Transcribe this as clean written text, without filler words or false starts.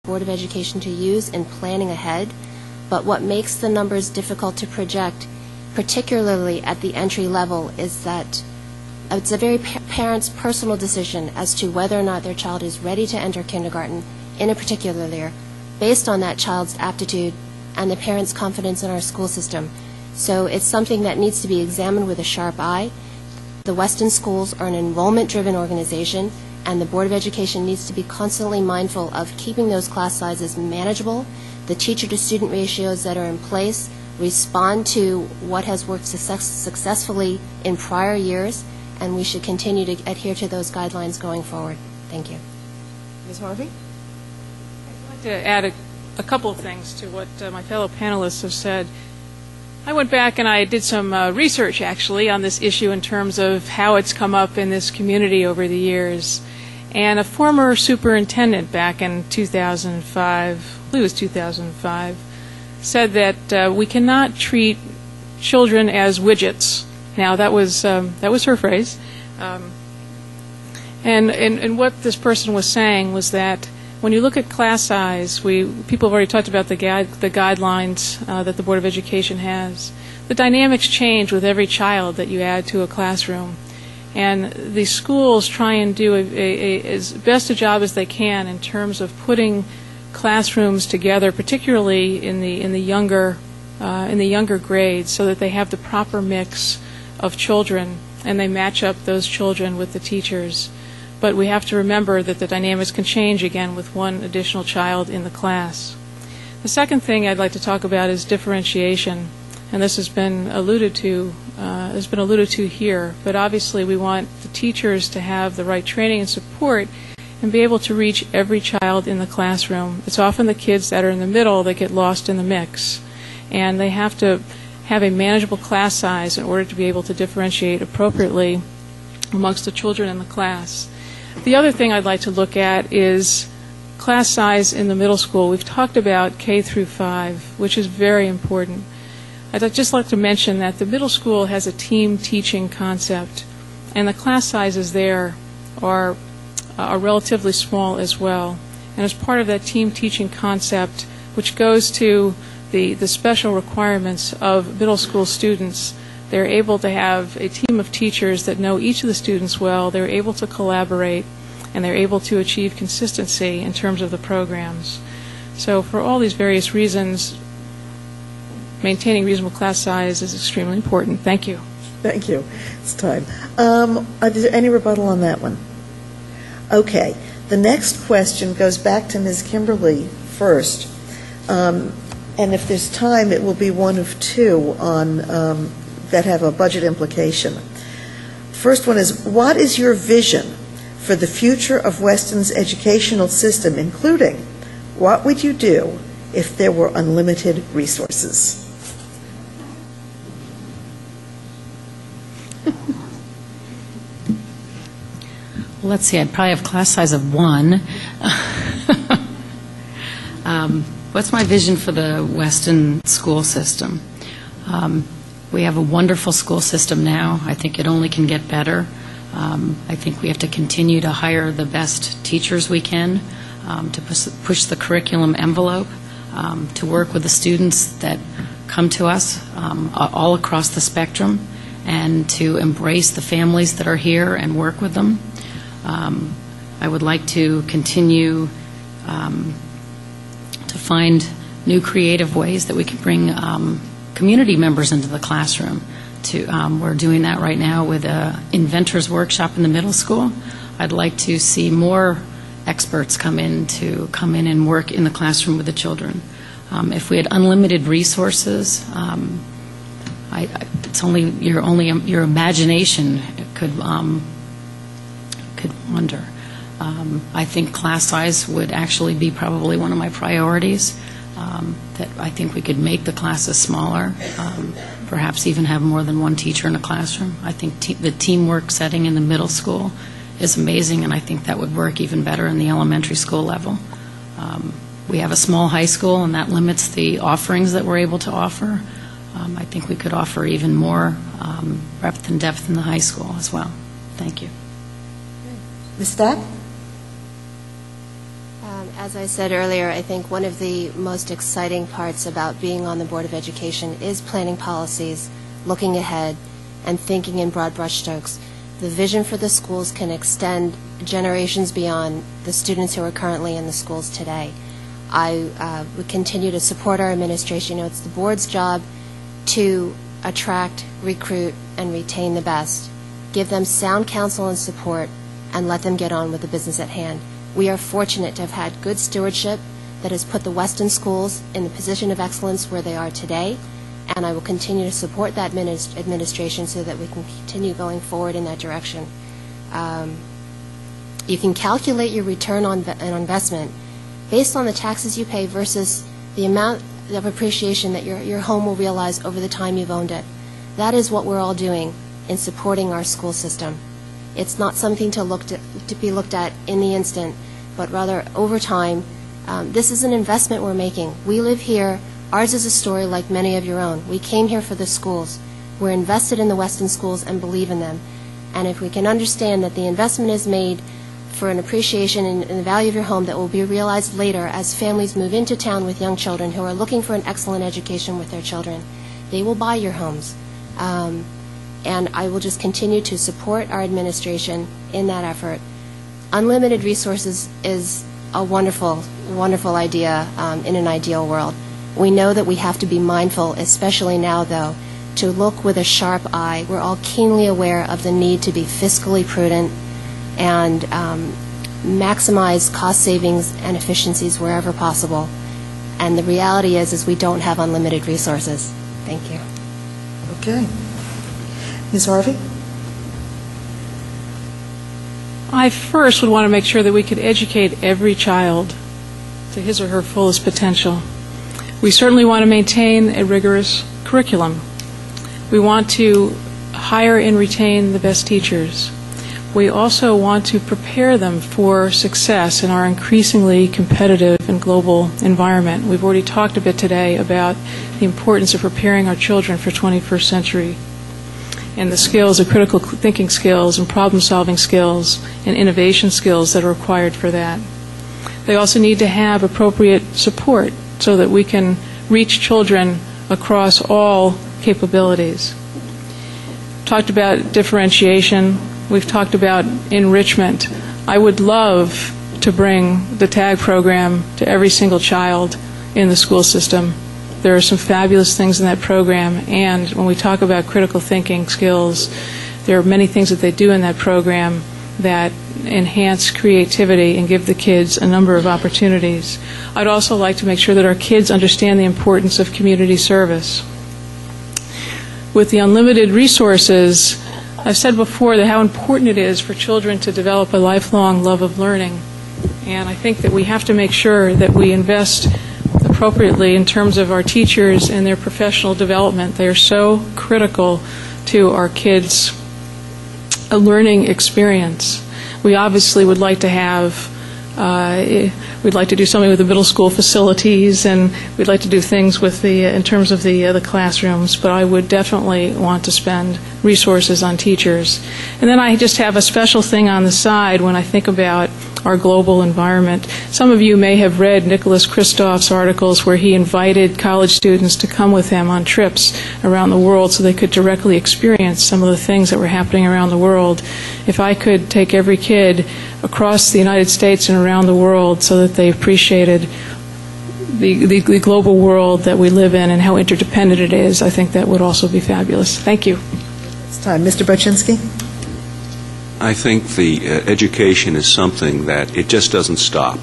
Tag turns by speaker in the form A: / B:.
A: Board of Education to use in planning ahead, but what makes the numbers difficult to project, particularly at the entry level, is that it's a very parent's personal decision as to whether or not their child is ready to enter kindergarten in a particular year, based on that child's aptitude and the parent's confidence in our school system. So it's something that needs to be examined with a sharp eye. The Weston schools are an enrollment-driven organization, and the Board of Education needs to be constantly mindful of keeping those class sizes manageable. The teacher-to-student ratios that are in place respond to what has worked successfully in prior years, and we should continue to adhere to those guidelines going forward. Thank you.
B: Ms. Harvey?
C: I'd like to add a couple of things to what my fellow panelists have said. I went back and I did some research, actually, on this issue in terms of how it's come up in this community over the years. And a former superintendent back in 2005, I believe it was 2005, said that we cannot treat children as widgets. Now, that was her phrase. And what this person was saying was that when you look at class size, people have already talked about the guidelines that the Board of Education has. The dynamics change with every child that you add to a classroom. And the schools try and do as best a job as they can in terms of putting classrooms together, particularly in the younger grades, so that they have the proper mix of children and they match up those children with the teachers. But we have to remember that the dynamics can change again with one additional child in the class. The second thing I'd like to talk about is differentiation, and this has been alluded to here. But obviously, we want the teachers to have the right training and support and be able to reach every child in the classroom. It's often the kids that are in the middle that get lost in the mix, and they have to have a manageable class size in order to be able to differentiate appropriately amongst the children in the class. The other thing I'd like to look at is class size in the middle school. We've talked about K through 5, which is very important. I'd just like to mention that the middle school has a team teaching concept, and the class sizes there are relatively small as well. And as part of that team teaching concept, which goes to the special requirements of middle school students, they're able to have a team of teachers that know each of the students well. They're able to collaborate, and they're able to achieve consistency in terms of the programs. So for all these various reasons, maintaining reasonable class size is extremely important. Thank you.
B: Thank you. It's time. Is there any rebuttal on that one? Okay. The next question goes back to Ms. Kimberly first. And if there's time, it will be one of two on that have a budget implication. First one is, what is your vision for the future of Weston's educational system, including what would you do if there were unlimited resources?
D: Well, let's see, I'd probably have class size of 1. What's my vision for the Weston school system? We have a wonderful school system now. I think it only can get better. I think we have to continue to hire the best teachers we can, to push the curriculum envelope, to work with the students that come to us all across the spectrum, and to embrace the families that are here and work with them. I would like to continue to find new creative ways that we can bring community members into the classroom. We're doing that right now with an inventors workshop in the middle school. I'd like to see more experts come in and work in the classroom with the children. If we had unlimited resources, it's only your imagination could wander. I think class size would actually be probably one of my priorities. That I think we could make the classes smaller, perhaps even have more than one teacher in a classroom. I think the teamwork setting in the middle school is amazing, and I think that would work even better in the elementary school level. We have a small high school, and that limits the offerings that we're able to offer. I think we could offer even more breadth and depth in the high school as well. Thank you.
B: Ms. Stack?
A: As I said earlier, I think one of the most exciting parts about being on the Board of Education is planning policies, looking ahead, and thinking in broad brushstrokes. The vision for the schools can extend generations beyond the students who are currently in the schools today. I would continue to support our administration. You know, it's the board's job to attract, recruit, and retain the best. Give them sound counsel and support, and let them get on with the business at hand. We are fortunate to have had good stewardship that has put the Weston schools in the position of excellence where they are today, and I will continue to support that administration so that we can continue going forward in that direction. You can calculate your return on investment based on the taxes you pay versus the amount of appreciation that your home will realize over the time you've owned it. That is what we're all doing in supporting our school system. It's not something to be looked at in the instant, but rather over time. This is an investment we're making. We live here. Ours is a story like many of your own. We came here for the schools. We're invested in the Weston schools and believe in them. And if we can understand that the investment is made for an appreciation in the value of your home that will be realized later as families move into town with young children who are looking for an excellent education with their children, they will buy your homes. And I will just continue to support our administration in that effort. Unlimited resources is a wonderful, wonderful idea in an ideal world. We know that we have to be mindful, especially now, though, to look with a sharp eye. We're all keenly aware of the need to be fiscally prudent and maximize cost savings and efficiencies wherever possible. And the reality is we don't have unlimited resources. Thank you.
B: Okay. Ms. Harvey?
C: I first would want to make sure that we could educate every child to his or her fullest potential. We certainly want to maintain a rigorous curriculum. We want to hire and retain the best teachers. We also want to prepare them for success in our increasingly competitive and global environment. We've already talked a bit today about the importance of preparing our children for 21st century and the skills, the critical thinking skills and problem-solving skills and innovation skills that are required for that. They also need to have appropriate support so that we can reach children across all capabilities. Talked about differentiation. We've talked about enrichment. I would love to bring the TAG program to every single child in the school system. There are some fabulous things in that program, and when we talk about critical thinking skills, there are many things that they do in that program that enhance creativity and give the kids a number of opportunities. I'd also like to make sure that our kids understand the importance of community service. With the unlimited resources, I've said before that how important it is for children to develop a lifelong love of learning, and I think that we have to make sure that we invest appropriately in terms of our teachers and their professional development. They are so critical to our kids' learning experience. We obviously would like to have we'd like to do something with the middle school facilities, and we'd like to do things with in terms of the classrooms, but I would definitely want to spend resources on teachers. And then I just have a special thing on the side when I think about our global environment. Some of you may have read Nicholas Kristof's articles where he invited college students to come with him on trips around the world so they could directly experience some of the things that were happening around the world. If I could take every kid across the United States and around the world so that they appreciated the global world that we live in and how interdependent it is, I think that would also be fabulous. Thank you.
B: It's time. Mr. Bochinski?
E: I think the education is something that it just doesn't stop.